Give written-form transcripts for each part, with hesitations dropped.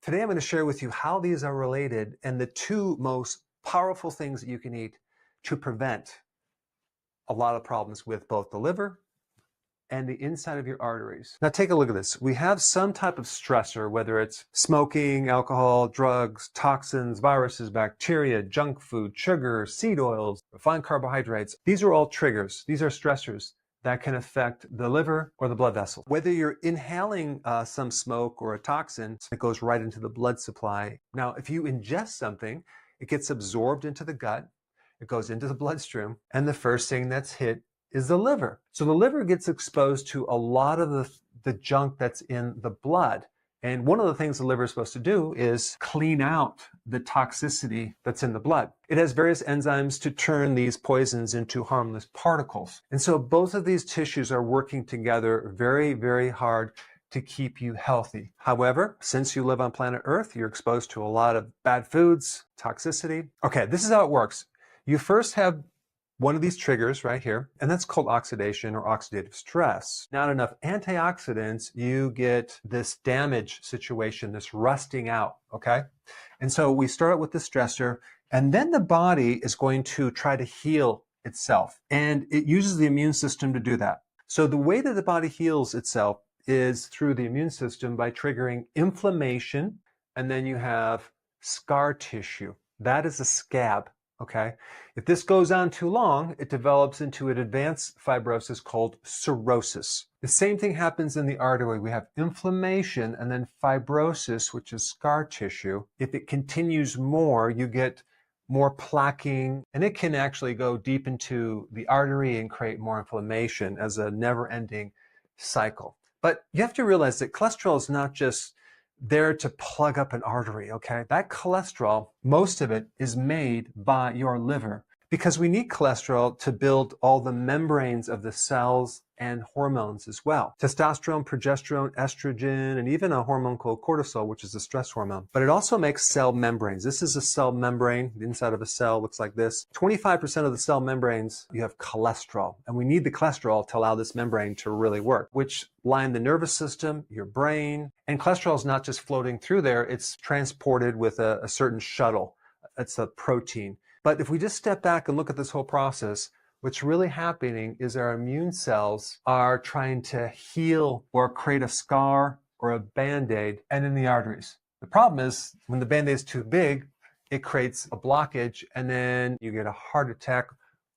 Today I'm going to share with you how these are related and the two most powerful things that you can eat to prevent a lot of problems with both the liver and the inside of your arteries. Now take a look at this. We have some type of stressor, whether it's smoking, alcohol, drugs, toxins, viruses, bacteria, junk food, sugar, seed oils, refined carbohydrates. These are all triggers. These are stressors that can affect the liver or the blood vessel. Whether you're inhaling some smoke or a toxin, it goes right into the blood supply. Now, if you ingest something, it gets absorbed into the gut, it goes into the bloodstream, and the first thing that's hit is the liver. So the liver gets exposed to a lot of the junk that's in the blood. And one of the things the liver is supposed to do is clean out the toxicity that's in the blood. It has various enzymes to turn these poisons into harmless particles. And so both of these tissues are working together very, very hard to keep you healthy. However, since you live on planet Earth, you're exposed to a lot of bad foods, toxicity. Okay, this is how it works. You first have one of these triggers right here, and that's called oxidation or oxidative stress. Not enough antioxidants, you get this damage situation, this rusting out, okay? And so we start out with the stressor, and then the body is going to try to heal itself, and it uses the immune system to do that. So the way that the body heals itself is through the immune system by triggering inflammation, and then you have scar tissue. That is a scab. Okay, if this goes on too long, it develops into an advanced fibrosis called cirrhosis. The same thing happens in the artery. We have inflammation and then fibrosis, which is scar tissue. If it continues more, you get more plaquing, and it can actually go deep into the artery and create more inflammation as a never-ending cycle. But you have to realize that cholesterol is not just there to plug up an artery, okay? That cholesterol, most of it is made by your liver because we need cholesterol to build all the membranes of the cells and hormones as well. Testosterone, progesterone, estrogen, and even a hormone called cortisol, which is a stress hormone. But it also makes cell membranes. This is a cell membrane. The inside of a cell looks like this. 25% of the cell membranes, you have cholesterol. And we need the cholesterol to allow this membrane to really work, which line the nervous system, your brain. And cholesterol is not just floating through there. It's transported with a certain shuttle. It's a protein. But if we just step back and look at this whole process, what's really happening is our immune cells are trying to heal or create a scar or a Band-Aid and in the arteries. The problem is when the Band-Aid is too big, it creates a blockage and then you get a heart attack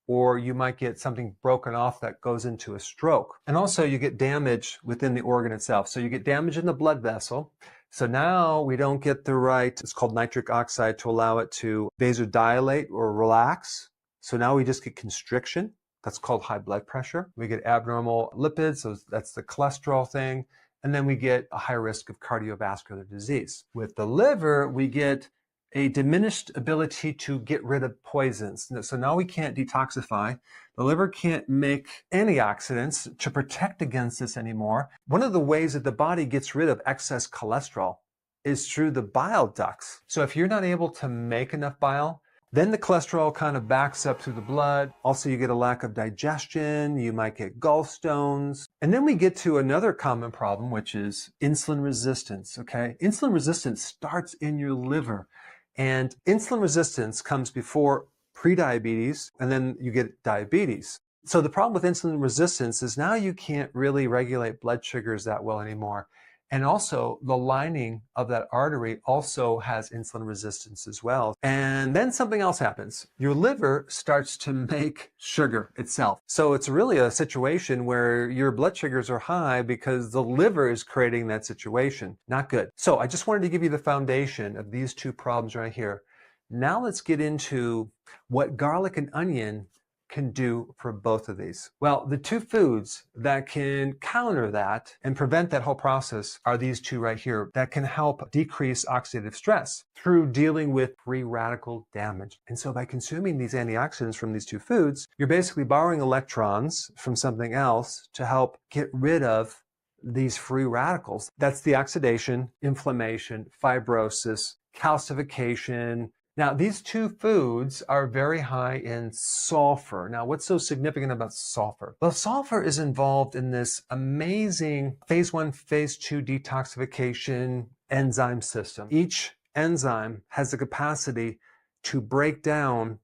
or you might get something broken off that goes into a stroke. And also you get damage within the organ itself. So you get damage in the blood vessel. So now we don't get the right, it's called nitric oxide, to allow it to vasodilate or relax. So now we just get constriction. That's called high blood pressure. We get abnormal lipids, so that's the cholesterol thing. And then we get a high risk of cardiovascular disease. With the liver, we get a diminished ability to get rid of poisons. So now we can't detoxify. The liver can't make antioxidants to protect against this anymore. One of the ways that the body gets rid of excess cholesterol is through the bile ducts. So if you're not able to make enough bile, then the cholesterol kind of backs up through the blood. Also, you get a lack of digestion. You might get gallstones. And then we get to another common problem, which is insulin resistance, okay? Insulin resistance starts in your liver. And insulin resistance comes before prediabetes, and then you get diabetes. So the problem with insulin resistance is now you can't really regulate blood sugars that well anymore. And also the lining of that artery also has insulin resistance as well. And then something else happens. Your liver starts to make sugar itself. So it's really a situation where your blood sugars are high because the liver is creating that situation. Not good. So I just wanted to give you the foundation of these two problems right here. Now let's get into what garlic and onion can do for both of these. Well, the two foods that can counter that and prevent that whole process are these two right here that can help decrease oxidative stress through dealing with free radical damage. And so by consuming these antioxidants from these two foods, you're basically borrowing electrons from something else to help get rid of these free radicals. That's the oxidation, inflammation, fibrosis, calcification. Now, these two foods are very high in sulfur. Now, what's so significant about sulfur? Well, sulfur is involved in this amazing phase 1, phase 2 detoxification enzyme system. Each enzyme has the capacity to break down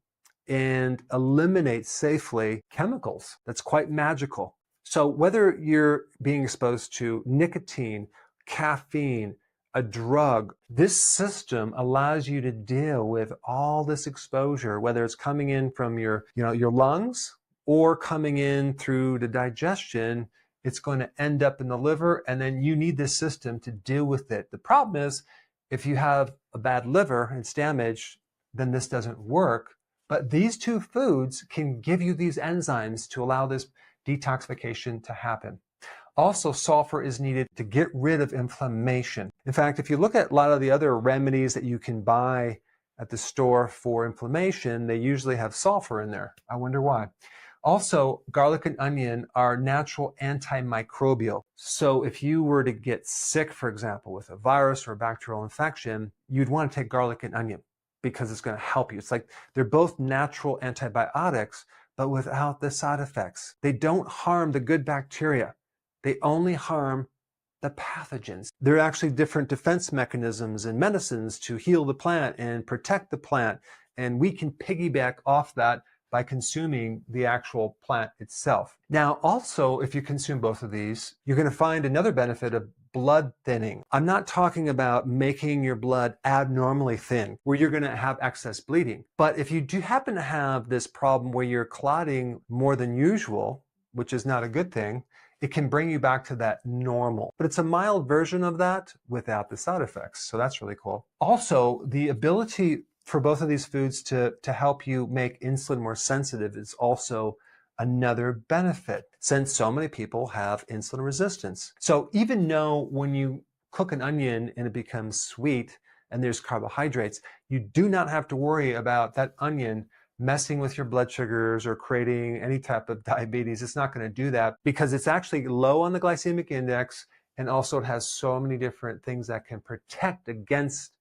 and eliminate safely chemicals. That's quite magical. So whether you're being exposed to nicotine, caffeine, a drug, this system allows you to deal with all this exposure, whether it's coming in from your lungs or coming in through the digestion. It's going to end up in the liver, and then you need this system to deal with it. The problem is, if you have a bad liver and it's damaged, then this doesn't work. But these two foods can give you these enzymes to allow this detoxification to happen. Also, sulfur is needed to get rid of inflammation. In fact, if you look at a lot of the other remedies that you can buy at the store for inflammation, they usually have sulfur in there. I wonder why. Also, garlic and onion are natural antimicrobial. So if you were to get sick, for example, with a virus or a bacterial infection, you'd want to take garlic and onion because it's going to help you. It's like they're both natural antibiotics, but without the side effects. They don't harm the good bacteria. They only harm the pathogens. There are actually different defense mechanisms in medicines to heal the plant and protect the plant. And we can piggyback off that by consuming the actual plant itself. Now, also, if you consume both of these, you're going to find another benefit of blood thinning. I'm not talking about making your blood abnormally thin, where you're going to have excess bleeding. But if you do happen to have this problem where you're clotting more than usual, which is not a good thing, it can bring you back to that normal. But it's a mild version of that without the side effects. So that's really cool. Also, the ability for both of these foods to help you make insulin more sensitive is also another benefit, since so many people have insulin resistance. So even though when you cook an onion and it becomes sweet and there's carbohydrates, you do not have to worry about that onion messing with your blood sugars or creating any type of diabetes. It's not going to do that because it's actually low on the glycemic index, and also it has so many different things that can protect against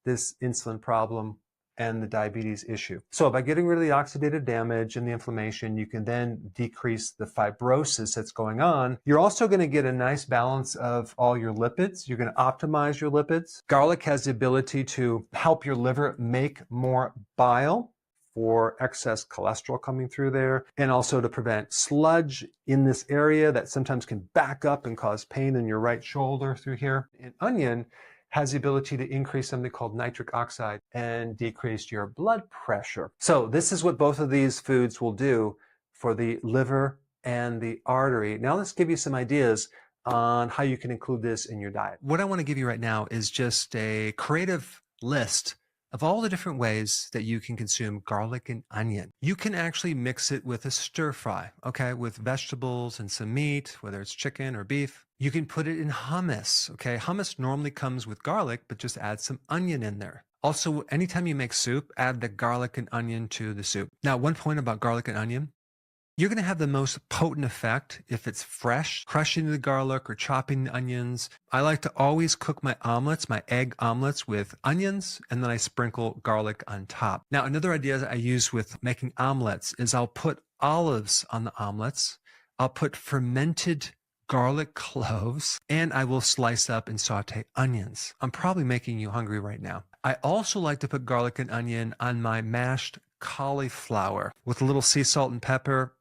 this insulin problem and the diabetes issue. So by getting rid of the oxidative damage and the inflammation, you can then decrease the fibrosis that's going on. You're also going to get a nice balance of all your lipids. You're going to optimize your lipids. Garlic has the ability to help your liver make more bile for excess cholesterol coming through there, and also to prevent sludge in this area that sometimes can back up and cause pain in your right shoulder through here. And onion has the ability to increase something called nitric oxide and decrease your blood pressure. So this is what both of these foods will do for the liver and the artery. Now let's give you some ideas on how you can include this in your diet. What I want to give you right now is just a creative list of all the different ways that you can consume garlic and onion. You can actually mix it with a stir fry, okay, with vegetables and some meat, whether it's chicken or beef. You can put it in hummus, okay? Hummus normally comes with garlic, but just add some onion in there. Also, anytime you make soup, add the garlic and onion to the soup. Now, one point about garlic and onion, you're going to have the most potent effect if it's fresh, crushing the garlic or chopping the onions. I like to always cook my omelets, my egg omelets, with onions, and then I sprinkle garlic on top. Now, another idea that I use with making omelets is I'll put olives on the omelets. I'll put fermented garlic cloves, and I will slice up and saute onions. I'm probably making you hungry right now. I also like to put garlic and onion on my mashed cauliflower with a little sea salt and pepper.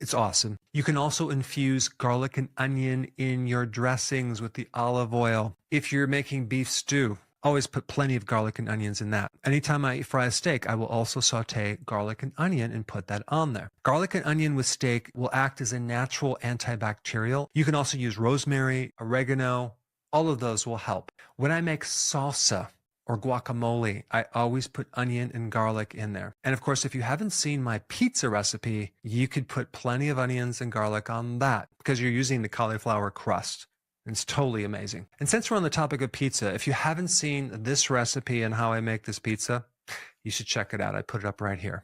It's awesome. You can also infuse garlic and onion in your dressings with the olive oil. If you're making beef stew, always put plenty of garlic and onions in that. Anytime I fry a steak, I will also saute garlic and onion and put that on there. Garlic and onion with steak will act as a natural antibacterial. You can also use rosemary, oregano. All of those will help. When I make salsa or guacamole, I always put onion and garlic in there. And of course, if you haven't seen my pizza recipe, you could put plenty of onions and garlic on that because you're using the cauliflower crust. It's totally amazing. And since we're on the topic of pizza, if you haven't seen this recipe and how I make this pizza, you should check it out. I put it up right here.